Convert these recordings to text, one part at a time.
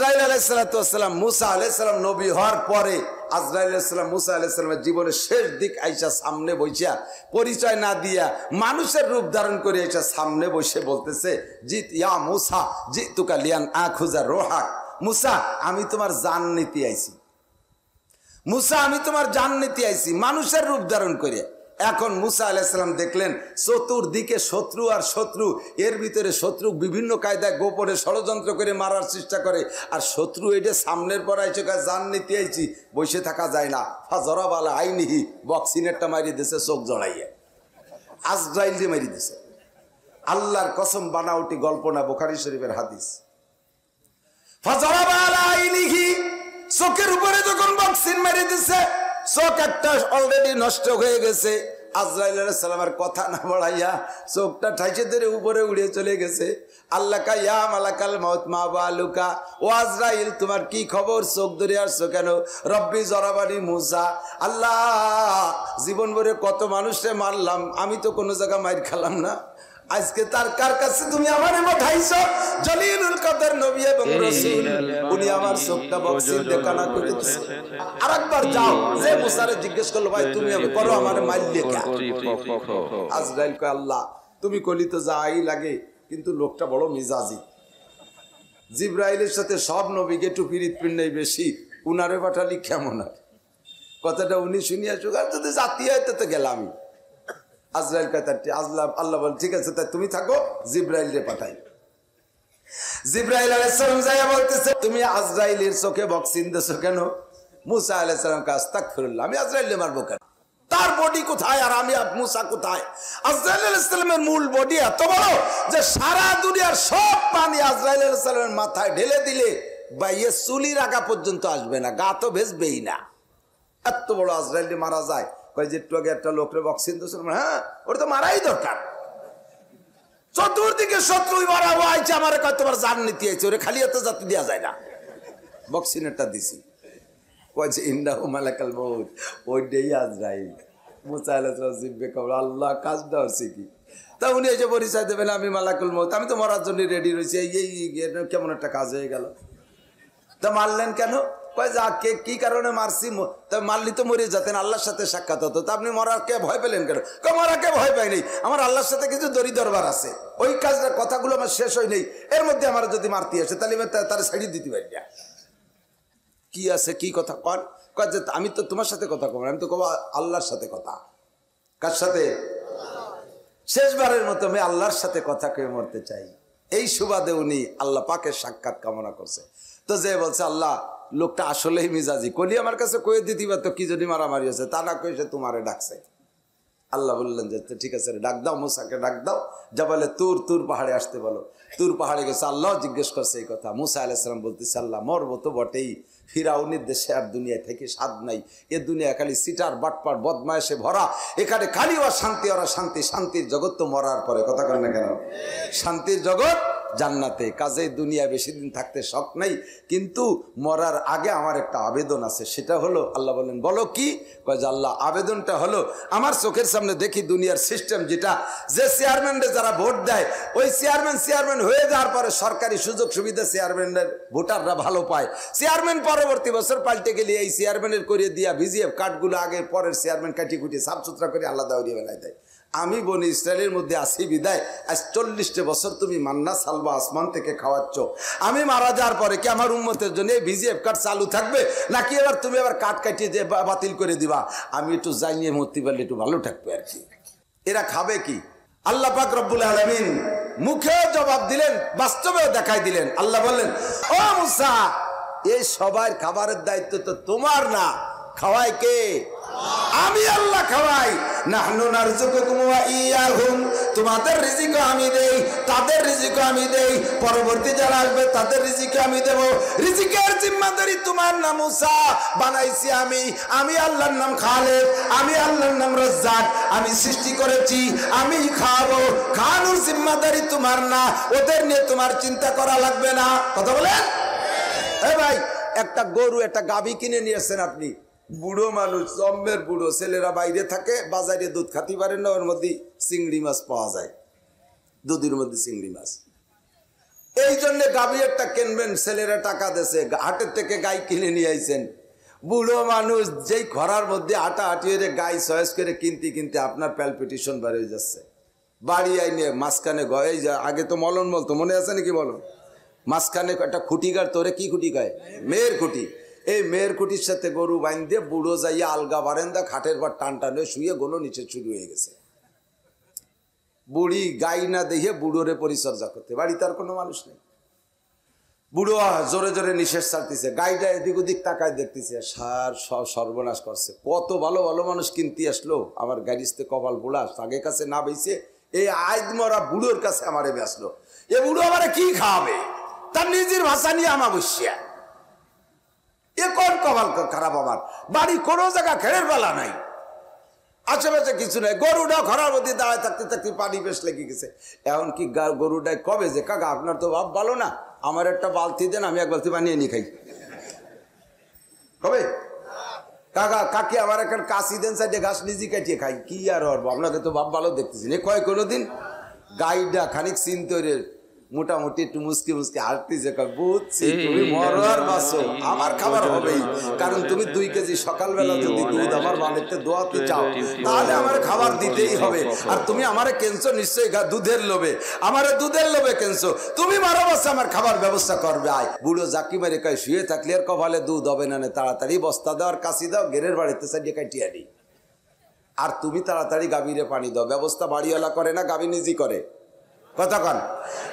আজরাইল আলাইহিস সালাতু ওয়াস সালাম মুসা আলাইহিস সালাম নবী হওয়ার পরে আজরাইল আলাইহিস সালাম মুসা আলাইহিস সালামের জীবনের শেষ দিক আইসা সামনে বইসা পরিচয় না দিয়া মানুষের রূপ ধারণ করে আইসা সামনে বসে বলতেছে জিত ইয়া মুসা জিতুকা লিয়ান আখুজা রোহাক। মুসা আমি তোমার জান নিতে আইছি, মুসা আমি তোমার জান নিতে আইছি, মানুষের রূপ ধারণ করে। এখন মুসা আলাইহিস সালাম দেখলেন চতুর্দিকে শত্রু আর শত্রু, এর ভিতরে শত্রু বিভিন্ন কায়দায় গোপনে ষড়যন্ত্র করে মারার চেষ্টা করে, আর শত্রু এটা সামনের পর আইছে জান নিতে আইছি, বসে থাকা যায় না। ফাজরাব আলা আইনিহি, বক্সিনেরটা মারি দিছে চোখ জড়াইয়া, আজরাইল দিয়ে মারি দিছে। আল্লাহর কসম বানাউটি গল্প না, বুখারী শরীফের হাদিস। ফাজরাব আলা আইনিহি, চোখের উপরে যখন বক্সিন মারি দিছে, চোখ একটা অলরেডি নষ্ট হয়ে গেছে। আজরাইল আলাইহিস সালামের কথা না বাড়াইয়া চোখটা ঠাইছে ধরে উপরে উড়ে চলে গেছে। আল্লাহ কা ইয়া মালাকাল মাউত মা বালুকা, ও আজরাইল তোমার কি খবর, চোখ ধরে আসছো কেন? রব্বি জরাবানি মুসা, আল্লাহ জীবন ভরে কত মানুষে মারলাম, আমি তো কোনো জায়গা মাইর খেলাম না, আজকে তার কার কাছে তুমি আমারে পাঠাইছো? জলিলুল কদর নবী এবং রাসূল, উনি আমার চোখটা বক্সিন দেখানা করে দিয়েছে। আরেকবার যাও, যে মুসারে জিজ্ঞেস করলো ভাই তুমি আমি করো আমারে মারলে কে? আজরাইল কয় আল্লাহ তুমি কলি তো যাই লাগে, কিন্তু লোকটা বড় মিজাজি। জিবরাইলের সাথে সব নবীকে একটু পিরিত পিন্নাই বেশি, উনারে পাঠালি কেমন হয়? কথাটা উনি শুনিয়া সুগার যদি জাতি হয় তো গেলাম। আজরাইল আল্লাহ বল ঠিক আছে তাই তুমি থাকো, জিবরাইল রে পাঠাই। জিবরাইল আলাইহিস সালাম যাইয়া বলতেছে তুমি আজরাইলের চোখে বক্সিন দিছো কেন? মুসা আলাইহিস সালাম কা আস্তাগফিরুল্লাহ, আমি আজরাইলকে মারবো কেন? তার বডি কোথায় আর আমি মুসা কোথায়? আজরাইল আলাইহিস সালামের মূল বডি এত বড় যে সারা দুনিয়ার সব পানি আজরাইল আলাইহিস সালামের মাথায় ঢেলে দিলে বাইয়ে চুলির আগা পর্যন্ত আসবে না, গা তো ভেজবেই না। এত বড় আজরাইল মারা যায়। কয় যে একটু আগে একটা লোকের বক্সিন দিয়েছিল, হ্যাঁ ওটা তো মারাই দরকার। চতুর্দিকে শত্রুই মারা হয়েছে, আমার কয় তোমার জান নিতে আইছে, ওরে খালি এত জাতি দেওয়া যায় না, বক্সিনেরটা দিছি। কয় যে ইন্নাহু মালাকাল মউত, ওইটাই আজরাইল। মুসা আলাইহিস সালাম জিব্বে কবর আল্লাহ কাজটা হচ্ছে কি? তা উনি এসে পরিচয় দেবেন আমি মালাকুল মউত, আমি তো মরার জন্য রেডি রয়েছি, এই কেমন একটা কাজ হয়ে গেল। তা মারলেন কেন? কয় যা কে কি কারণে মারছি, তা মারলি তো মরে যেতেন, আল্লাহর সাথে সাক্ষাৎ হতো, তা আপনি মরাকে ভয় পেলেন কেন? মরাকে ভয় পাই নেই, আমার আল্লাহর সাথে কিছু দড়ি দরবার আছে, ওই কাজটা কথাগুলো আমার শেষ হয় নেই, এর মধ্যে আমার যদি মারতে আসে তাহলে তারা ছাড়িয়ে দিতে পারি না। কি আছে কি কথা কন? কয় যে আমি তো তোমার সাথে কথা কব, আমি তো কব আল্লাহর সাথে কথা। কার সাথে? শেষবারের মতো আমি আল্লাহর সাথে কথা কে মরতে চাই। এই সুবাদে উনি আল্লাহ পাকের সাক্ষাৎ কামনা করছে। তো যে বলছে আল্লাহ লোকটা আসলেই মিজাজি, কলি আমার কাছে কয়ে দিতে পারতো কি যদি মারামারি হয়েছে, তা না কয়ে সে তোমারে ডাকছে। আল্লাহ বললেন যে ঠিক আছে ডাক দাও, মুসাকে ডাক দাও, জাবালে তুর পাহাড়ে আসতে বলো। তুর পাহাড়ে গেছে, আল্লাহ জিজ্ঞেস করছে এই কথা। মুসা আলাইহিস সালাম বলতেছে আল্লাহ মরবো তো বটেই, ফিরাউনের দেশে আর দুনিয়ায় থেকে স্বাদ নাই, এ দুনিয়া খালি সিটার বাটপার বদমায়েশে ভরা, এখানে খালি ওরা শান্তি, ওরা শান্তি, শান্তির জগৎ তো মরার পরে, কথা কন না কেন? শান্তির জগৎ জান্নাতে, কাজে দুনিয়া বেশি দিন থাকতে শখ নাই, কিন্তু মরার আগে আমার একটা আবেদন আছে, সেটা হলো, আল্লাহ বলেন বলো কি? কয় যে আল্লাহ আবেদনটা হলো আমার চোখের সামনে দেখি দুনিয়ার সিস্টেম যেটা, যে চেয়ারম্যানরে যারা ভোট দেয় ওই চেয়ারম্যান হয়ে যাওয়ার পরে সরকারি সুযোগ সুবিধা চেয়ারম্যানের ভোটাররা ভালো পায়, চেয়ারম্যান পরবর্তী বছর পাল্টে গেলে এই চেয়ারম্যানের করে দিয়া ভিজিএফ কার্ডগুলো আগে পরের চেয়ারম্যান কাটিয়ে কুটিয়ে সাফ সুতরা করে আল্লাহ দাউরিয়ে বেলায় দেয়। আমি বনি ইসরায়েলের মধ্যে আসি বিদায়, আজ 40 বছর তুমি মান্না সালবা আসমান থেকে খাওয়াচ্ছ, আমি মারা যাওয়ার পরে কি আমার উম্মতের জন্য এই ভিজিএফ কার্ড চালু থাকবে, নাকি এবার তুমি আবার কার্ড কাটিয়ে যে বাতিল করে দিবা? আমি একটু জানিয়ে মরতে পারলে একটু ভালো থাকবে আর কি। এরা খাবে কি? আল্লাহ পাক রব্বুল আলামিন মুখে জবাব দিলেন, বাস্তবেও দেখাই দিলেন। আল্লাহ বললেন ও মুসা, এই সবার খাবারের দায়িত্ব তো তোমার না, খাওয়াই কে? আমি আল্লাহ খাওয়াই। নাহনু নারযুকুকুম ওয়া ইয়াহুম, তোমাদের রিজিকও আমি দেই, তাদের রিজিকও আমি দেই, পরবর্তী যারা আসবে তাদের রিজিকও আমি দেব। রিজিকের জিম্মাদারি তোমার না মুসা, বানাইছি আমি আল্লাহর নাম খালেক, আমি আল্লাহর নাম রাজ্জাক, আমি সৃষ্টি করেছি, আমি খাওয়াবো, খাওয়ানোর জিম্মাদারি তোমার না, ওদের নিয়ে তোমার চিন্তা করা লাগবে না। কথা বলেন? এ ভাই, একটা গরু একটা গাভী কিনে নিয়েছেন আপনি, বুড়ো মানুষ, জম্মের বুড়ো, ছেলেরা বাইরে থাকে, বাজারে দুধ খাতে পারেন না, ওর মধ্যে চিংড়ি মাছ পাওয়া যায়, দুধের মধ্যে চিংড়ি মাছ। এই জন্য গাভী একটা কিনবেন, ছেলেরা টাকা দেছে, হাটের থেকে গাই কিনে নিয়ে আইছেন। বুড়ো মানুষ যেই খরার মধ্যে হাঁটাহাঁটি হয়ে গাই চয়েস করে কিনতে কিনতে আপনার প্যালপিটেশন বেড়ে যাচ্ছে। বাড়ি আইনে মাঝখানে এই যে আগে তো মলন বলতো, মনে আছে নাকি বলুন, মাঝখানে একটা খুঁটি গাড়, তোরে কি খুঁটি গায়, মেয়ের খুঁটি। এই মেয়ের খুঁটির সাথে গরু বাইন দিয়ে বুড়ো যাইয়া আলগা বারেন্দা খাটের পর টান টান হয়ে শুয়ে গোলো নিচে শুরু হয়ে গেছে। বুড়ি গাই না দেখে বুড়োরে পরিচর্যা করতে, বাড়িতে আর কোনো মানুষ নেই। বুড়ো জোরে জোরে নিঃশ্বাস ছাড়তেছে, গাইটা এদিক ওদিক তাকায় দেখতেছে, সার সর্বনাশ করছে। কত ভালো ভালো মানুষ কিনতে আসলো, আমার গাড়িতে কপাল বুড়া, আগে কাছে না বেছে এই আইদ মরা বুড়োর কাছে আমারে বেসলো। এ বুড়ো আমারে কি খাওয়াবে, তার নিজের ভাষা নিয়ে আমার বসিয়া। এ কোন কপাল খারাপ, আমার বাড়ি কোনো জায়গা খেড়ের বেলা নাই, আশেপাশে কিছু নাই। গরুটা ঘরের মধ্যে দাঁড়ায় থাকতে থাকতে পানি বেশ লেগে গেছে। এখন কি গরুটাই কবে যে কাকা আপনার তো ভাব ভালো না, আমার একটা বালতি দেন, আমি এক বালতি বানিয়ে নিয়ে খাই। কবে কাকা কাকি আমার একটা কাশি দেন, সাইডে ঘাস নিজে কাটিয়ে খাই। কি আর হবো, আপনাকে তো ভাব ভালো দেখতেছি না। কয় কোনোদিন গাইডা খানিক চিন্তরে মোটামুটি একটু মুসকি মুসকি হাঁটতেছে, বুঝছি তুমি মরো আর বাঁচো, আমার খাবার হবেই। কারণ তুমি 2 কেজি সকালবেলা যদি দুধ আমার বাড়িতে দোয়াতে চাও, তাহলে আমার খাবার দিতেই হবে। আর তুমি আমারে কেনছো নিশ্চয়ই দুধের লোভে, আমারে দুধের লোভে কেনছো, তুমি মারো বাচ্চা আমার খাবার ব্যবস্থা করবে। আয় বুড়ো জাকি মারে কয় শুয়ে থাকলে আর কপালে দুধ হবে না, তাড়াতাড়ি বস্তা দাও আর কাশি দাও, গেরের বাড়িতে সাইডে কাটিয়ে আনি। আর তুমি তাড়াতাড়ি গাভীরে পানি দাও। ব্যবস্থা বাড়িওয়ালা করে না, গাভী নিজে করে। কতক্ষণ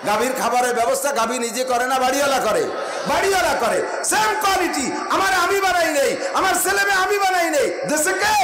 গাভীর খাবারের ব্যবস্থা গাভী নিজে করে না বাড়িওয়ালা করে? বাড়িওয়ালা করে। সেম কোয়ালিটি আমার আমি বানাই নেই, আমার ছেলে মেয়ে আমি বানাই নেই, দেশে কে?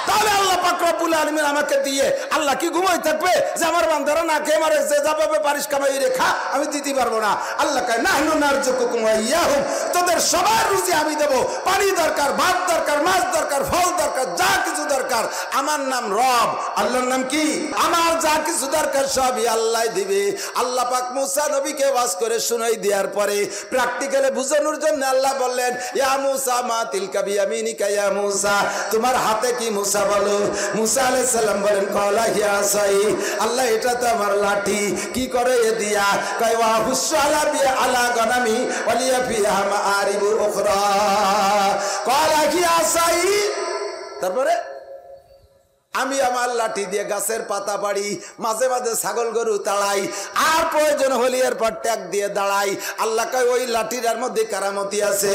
তাহলে আল্লাহ পাক রব্বুল আলামিন আমাকে দিয়ে আল্লাহ কি ঘুমাই থাকবে যে আমার বান্দারা না খেয়ে মারে, যে যাবে পারিস কামাই রেখা আমি দিতে পারবো না? আল্লাহ কয় নাহনু নারযুকুকুম ওয়া ইয়াহুম, তোদের সবার রুজি আমি দেব। পানি দরকার, ভাত দরকার, মাছ দরকার, ফল দরকার, যা কিছু দরকার, আমার নাম রব। আল্লাহর নাম কি? আমার যা কিছু দরকার সবই আল্লাহ দিবে। আল্লাহ পাক মুসা নবীকে ওয়াজ করে শুনাই দেওয়ার পরে প্র্যাকটিক্যালে বুঝানোর জন্য আল্লাহ বললেন, ইয়া মুসা মা তিলকা বিয়ামিনিকা, ইয়া মুসা তোমার হাতে কি? মুসা বলো। মুসা আলাইহিস সালাম বলেন কলা হিয়া সাই, আল্লাহ এটা তো আমার লাঠি। কি করে এ দিয়া? কয় ওয়া হুসালা বি আলা গনামি ওয়ালিয়া ফিহা মাআরিবু উখরা। কলা হিয়া সাই, তারপরে আমি আমার লাঠি দিয়ে গাছের পাতা পাড়ি, মাঝে মাঝে ছাগল গরু তাড়াই, আর প্রয়োজন হলে এরপর ট্যাগ দিয়ে দাঁড়াই। আল্লাহ কয় ওই লাঠিটার মধ্যে কারামতি আছে।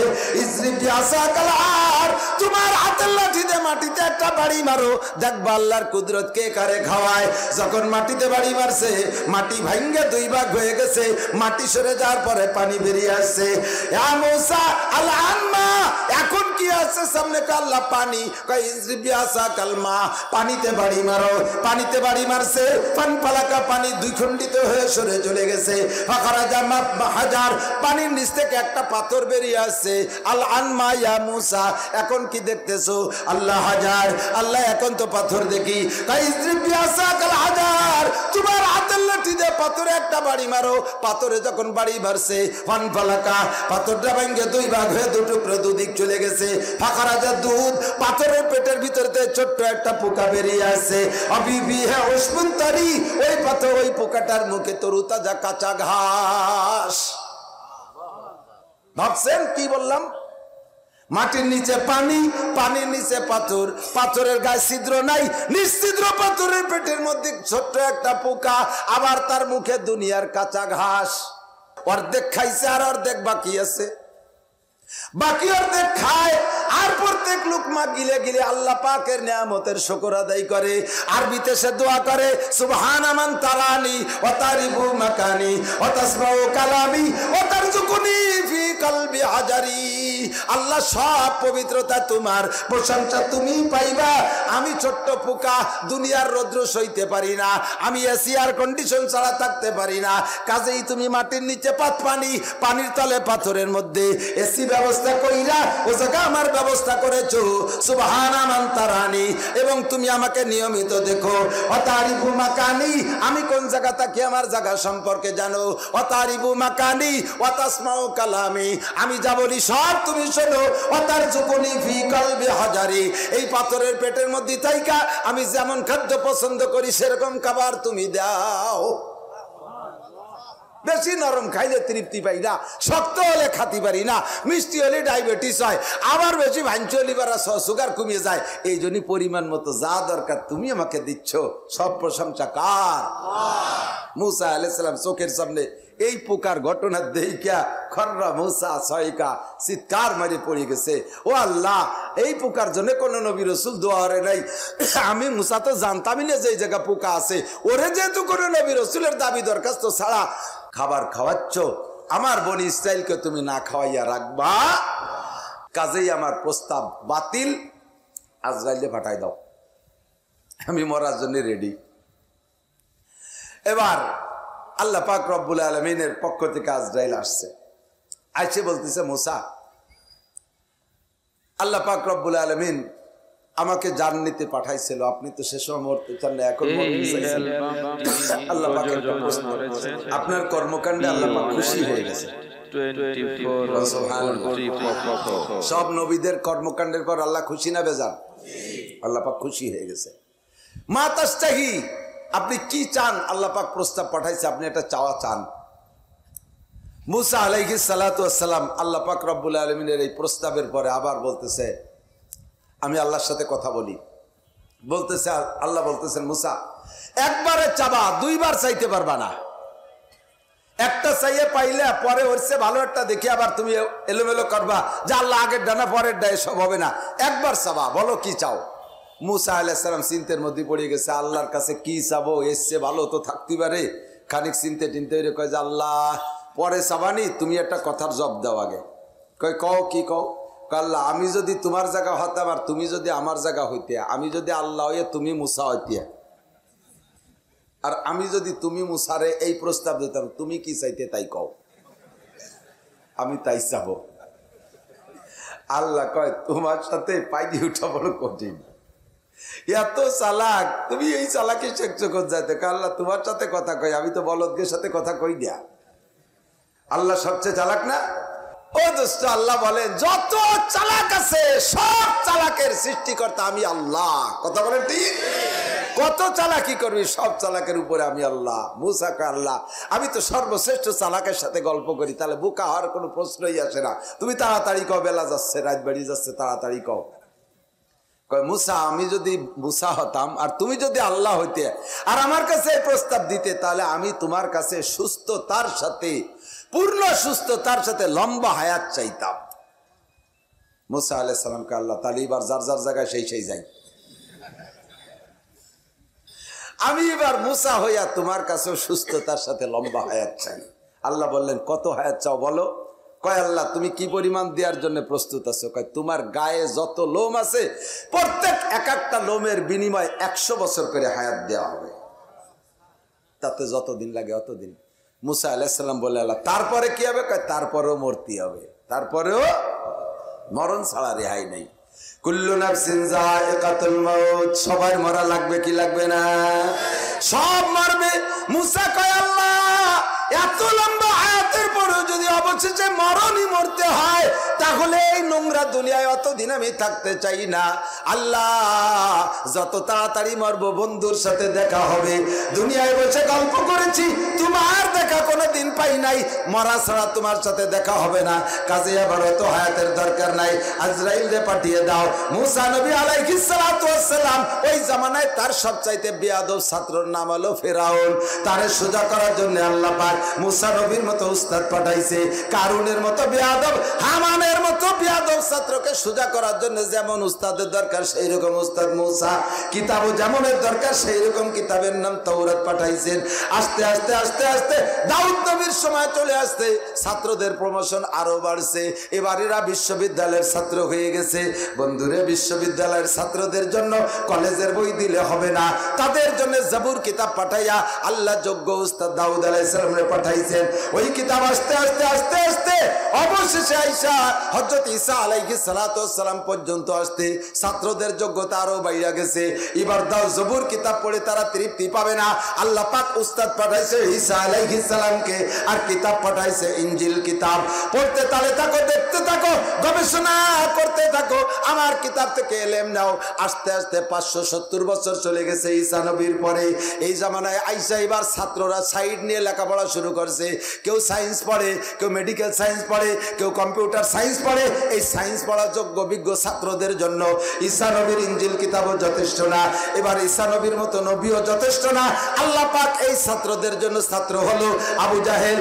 তোমার হাতের লাঠি দিয়ে মাটিতে একটা বাড়ি মারো, দেখবা আল্লাহর কুদরত কে কারে খাওয়ায়। যখন মাটিতে বাড়ি মারছে, মাটি ভাঙ্গে 2 ভাগ হয়ে গেছে, মাটি সরে যাওয়ার পরে পানি বেরিয়ে আসছে। এখন কি আছে সামনে? আল্লাহ পানি। কয় ইজরিবিয়াসা কালমা, পানিতে বাড়ি মারো। পানিতে বাড়ি মারছে, পান পালাকা পানি 2 খণ্ডিত হয়ে সরে চলে গেছে। হাজার পানির নিচ থেকে একটা পাথর বেরিয়ে আসছে। আল আনমা ইয়া মুসা, এখন কি দেখতেছো? আল্লাহ হাজার। আল্লাহ এখন তো পাথর দেখি। হাজার, তোমার হাতের লাঠি দিয়ে পাথরে একটা বাড়ি মারো। পাথরে যখন বাড়ি মারছে, ফান ফালাকা, পাথরটা ভেঙে 2 ভাগ হয়ে 2 টুকরো দুদিক চলে গেছে। ফাঁকা রাজার দুধ, পাথরের পেটের ভিতরে ছোট্ট একটা পোকা বেরিয়ে আসছে। অবিবি হ্যাঁ উসমুনতারি, ওই পাথর ওই পোকাটার মুখে তরু তাজা কাঁচা ঘাস। ভাবছেন কি বললাম? মাটির নিচে পানি, পানির নিচে পাথর, পাথরের গায়ে ছিদ্র নাই, নিশ্ছিদ্র পাথরের পেটের মধ্যে ছোট্ট একটা পোকা, আবার তার মুখে দুনিয়ার কাঁচা ঘাস। অর্ধেক খাইছে আর অর্ধেক বাকি আছে। বাকি অর্ধেক খায়, আর প্রত্যেক লুকমা গিলে গিলে আল্লাহ পাকের নিয়ামতের শুকর আদায় করে। আরবিতে সে দোয়া করে, সুবহানা মান তারানি ওয়া তারিবু মাকানি ওয়া তাসমাউ কালামি ওয়া তারযুকুনি ফি কলবি হাজারি। আল্লাহ সব পবিত্রতা তোমার, প্রশংসা তুমি পাইবা। আমি ছোট্ট পোকা, দুনিয়ার রৌদ্র সইতে পারি না, আমি এসি আর কন্ডিশন ছাড়া থাকতে পারি না। কাজেই তুমি মাটির নিচে পাত পানি, পানির তলে পাথরের মধ্যে এসি ব্যবস্থা কইরা ও জায়গা আমার ব্যবস্থা করেছো। সুবহানা মান তারানি, এবং তুমি আমাকে নিয়মিত দেখো। অতারিবু মাকানি, আমি কোন জায়গা থাকি আমার জায়গা সম্পর্কে জানো। অতারিবু মাকানি ওয়া তাসমাউ কালামি, আমি যা বলি সব তুমি শোনো। অতারযুকুনি ফি কলবি হাজারি, এই পাথরের পেটের মধ্যে থাইকা আমি যেমন খাদ্য পছন্দ করি সেরকম খাবার তুমি দাও। বেশি নরম খাইলে তৃপ্তি পাই না, শক্ত হলে খাতি পারি না, মিষ্টি হলে ডায়াবেটিস হয়, আবার বেশি ভাঞ্চলি বাড়া সুগার কমিয়ে যায়। এই জন্যই পরিমাণ মতো যা দরকার তুমি আমাকে দিচ্ছ, সব প্রশংসা কার? মুসা আলাইহিস সালাম চোখের সামনে এই পোকার ঘটনা দেখিয়া খররা মুসা সয়কা চিৎকার মারি পড়ে গেছে, ও আল্লাহ, এই পোকার জন্য কোন নবী রাসূল দোয়া করে নাই। আমি মুসা তো জানতামই না যে এই জায়গা পোকা আছে, ওরে যেহেতু কোন নবী রাসূলের দাবি দরখাস্ত ছাড়া খাবার খাওয়াচ্ছ, আমার বনি ইসরাইলকে তুমি না খাওয়াইয়া রাখবা, কাজেই আমার প্রস্তাব বাতিল, আজরাইলে পাঠাই দাও, আমি মরার জন্য রেডি। এবার আল্লাহ পাক রব্বুল আলামিনের পক্ষ থেকে আজরাইল আসছে, আইসে বলতেছে, মুসা, আল্লাহ পাক রব্বুল আলামিন আমাকে জান নিতে পাঠাইছিল, আপনি তো সে সময় মরতে চান না, এখন আল্লাহ পাকের আপনার কর্মকাণ্ডে আল্লাহ পাক খুশি হয়ে গেছে। সব নবীদের কর্মকাণ্ডের পর আল্লাহ খুশি না বেজান? আল্লাহ পাক খুশি হয়ে গেছে। মা তাস্তাহি, আপনি কি চান? আল্লাহ পাক প্রস্তাব পাঠাইছে, আপনি একটা চাওয়া চান। মুসা আলাইহিস সালাতু ওয়াস সালাম আল্লাহ পাক রব্বুল আলামিনের এই প্রস্তাবের পরে আবার বলতেছে, আমি আল্লাহর সাথে কথা বলি। বলতেছে, আল্লাহ বলতেছেন, মুসা, একবারে চাবা, দুইবার চাইতে পারবা না। একটা চাইয়ে পাইলে পরে হচ্ছে ভালো একটা দেখে আবার তুমি এলোমেলো করবা যে আল্লাহ আগের ডানা পরের ডায়ে, সব হবে না। একবার চাবা, বলো কি চাও। মুসা আলাইহিস সালাম চিন্তার মধ্যে পড়ে গেছে, আল্লাহর কাছে কি চাবো, এসছে ভালো তো থাকতে পারে। খানিক চিনতে টিনতে কয় যে আল্লাহ পরে চাবানি, তুমি একটা কথার জবাব দাও আগে। কয় কও, কি কও? আল্লাহ, আমি যদি তোমার জায়গা হতাম আর তুমি যদি আমার জায়গা হইতে, আমি যদি আল্লাহ হইয়া তুমি মুসা হইতে, আর আমি যদি তুমি মুসারে এই প্রস্তাব দিতাম, তুমি কি চাইতে তাই কও, আমি তাই চাবো। আল্লাহ কয়, তোমার সাথে পাইনি উঠা বড় কঠিন, এত চালাক, তুমি এই চালাকি শেখছো কোন যাইতে? আল্লাহ তোমার সাথে কথা কই, আমি তো বলদদের সাথে কথা কই না। আল্লাহ সবচেয়ে চালাক না? ও দোস্ত, আল্লাহ বলেন যত চালাক আছে সব চালাকের সৃষ্টিকর্তা আমি আল্লাহ। কথা বলেন ঠিক? কত চালাকি করবি, সব চালাকের উপরে আমি আল্লাহ। মুসা কা আল্লাহ, আমি তো সর্বশ্রেষ্ঠ চালাকের সাথে গল্প করি, তাহলে বোকা হওয়ার কোনো প্রশ্নই আসে না। তুমি তাড়াতাড়ি কও, বেলা যাচ্ছে, রাত বাড়ি যাচ্ছে, তাড়াতাড়ি কও। কয় মুসা, আমি যদি মুসা হতাম আর তুমি যদি আল্লাহ হইতে আর আমার কাছে এই প্রস্তাব দিতে, তাহলে আমি তোমার কাছে সুস্থতার সাথে, পূর্ণ সুস্থতার সাথে লম্বা হায়াত চাইতাম। মুসা আলাইহিস সালামকে আল্লাহ, তাহলে এবার যার যার জায়গায় সেই যাই, আমি এবার মুসা হইয়া তোমার কাছেও সুস্থতার সাথে লম্বা হায়াত চাই। আল্লাহ বললেন, কত হায়াত চাও বলো? কয় আল্লাহ, তুমি কি পরিমাণ দেওয়ার জন্য প্রস্তুত আছো? কয় তোমার গায়ে যত লোম আছে প্রত্যেক এক একটা লোমের বিনিময়ে 100 বছর করে হায়াত দেওয়া হবে, তাতে যত দিন লাগে অতদিন। মুসা আলাইহিস সালাম বলে, আল্লাহ তারপরে কি হবে? কয় তারপরেও মরতে হবে, তারপরেও মরণ ছাড়া রেহাই নেই। কুল্লু নাফসিন যায়িকাতুল মাউত, সবাই মরা লাগবে কি লাগবে না? সব মরবে। মুসা কয় আল্লাহ, এত লম্বা হায়াতের পরেও যদি অবশেষে মরণই মরতে হয়, তাহলে এই নোংরা দুনিয়ায় অতদিন আমি থাকতে চাই না। আল্লাহ, যত তাড়াতাড়ি মরবো বন্ধুর সাথে দেখা হবে। দুনিয়ায় বসে গল্প করেছি, তোমার দেখা কোনোদিন পাই নাই, মরা ছাড়া তোমার সাথে দেখা হবে না। কাজে আবার অত হায়াতের দরকার নাই, আজরাইলকে পাঠিয়ে দাও। মুসা নবী আলাইহিস সালাতু ওয়াস সালাম, ওই জামানায় তার সবচাইতে বেয়াদব ছাত্রর নাম হলো ফেরাউন। তারে সোজা করার জন্য আল্লাহ পাক মুসা নবীর মতো উস্তাদ পাঠাইছে। কারুনের মতো বেয়াদব, হামানের মতো বেয়াদব ছাত্রকে সোজা করার জন্য যেমন উস্তাদের দরকার সেই রকম উস্তাদ মুসা, কিতাবও যেমনের দরকার সেই রকম কিতাবের নাম তাওরাত পাঠাইছেন। আস্তে আস্তে আস্তে আস্তে দাউদ নবীর সময় চলে আসতে ছাত্রদের প্রমোশন আরো বাড়ছে। এবার এরা বিশ্ববিদ্যালয়ের ছাত্র হয়ে গেছে। বন্ধুরে, বিশ্ববিদ্যালয়ের ছাত্রদের জন্য কলেজের বই দিলে হবে না, তাদের জন্য জাবুর কিতাব পাঠাইয়া আল্লাহ যোগ্য উস্তাদ দাউদ আলাইহিস সালামকে পাঠাইছেন। ওই কিতাব আস্তে আস্তে আস্তে আস্তে অবশেষে আইসা হযরত ঈসা আলাইহিস সালাতু ওয়াস সালাম পর্যন্ত আসতে ছাত্রদের যোগ্যতা আরো বাইরে গেছে। এবার দাও জবুর কিতাব পড়ে তারা তৃপ্তি পাবে না। আল্লাহ পাক উস্তাদ পাঠাইছে ঈসা আলাইহিস সালামকে, আর কিতাব পাঠাইছে ইনজিল কিতাব। পড়তে তালে থাকো, দেখতে থাকো, গবেষণা করতে থাকো, আমার কিতাব থেকে এলেম নাও। আস্তে আস্তে 570 বছর চলে গেছে ঈসা নবীর পরে। এই জামানায় আইসা এবার ছাত্ররা সাইড নিয়ে লেখাপড়া শুরু করছে। কেউ সায়েন্স পড়ে, কেউ মেডিকেল সায়েন্স পড়ে, কেউ কম্পিউটার সায়েন্স পড়ে। এই সায়েন্স পড়া যোগ্য বিজ্ঞ ছাত্রদের জন্য ঈসা নবীর ইনজিল কিতাবও যথেষ্ট না। এবার ঈসা নবীর মতো নবীও যথেষ্ট না। আল্লাহ পাক এই ছাত্রদের জন্য ছাত্র হলো আবু জাহেল,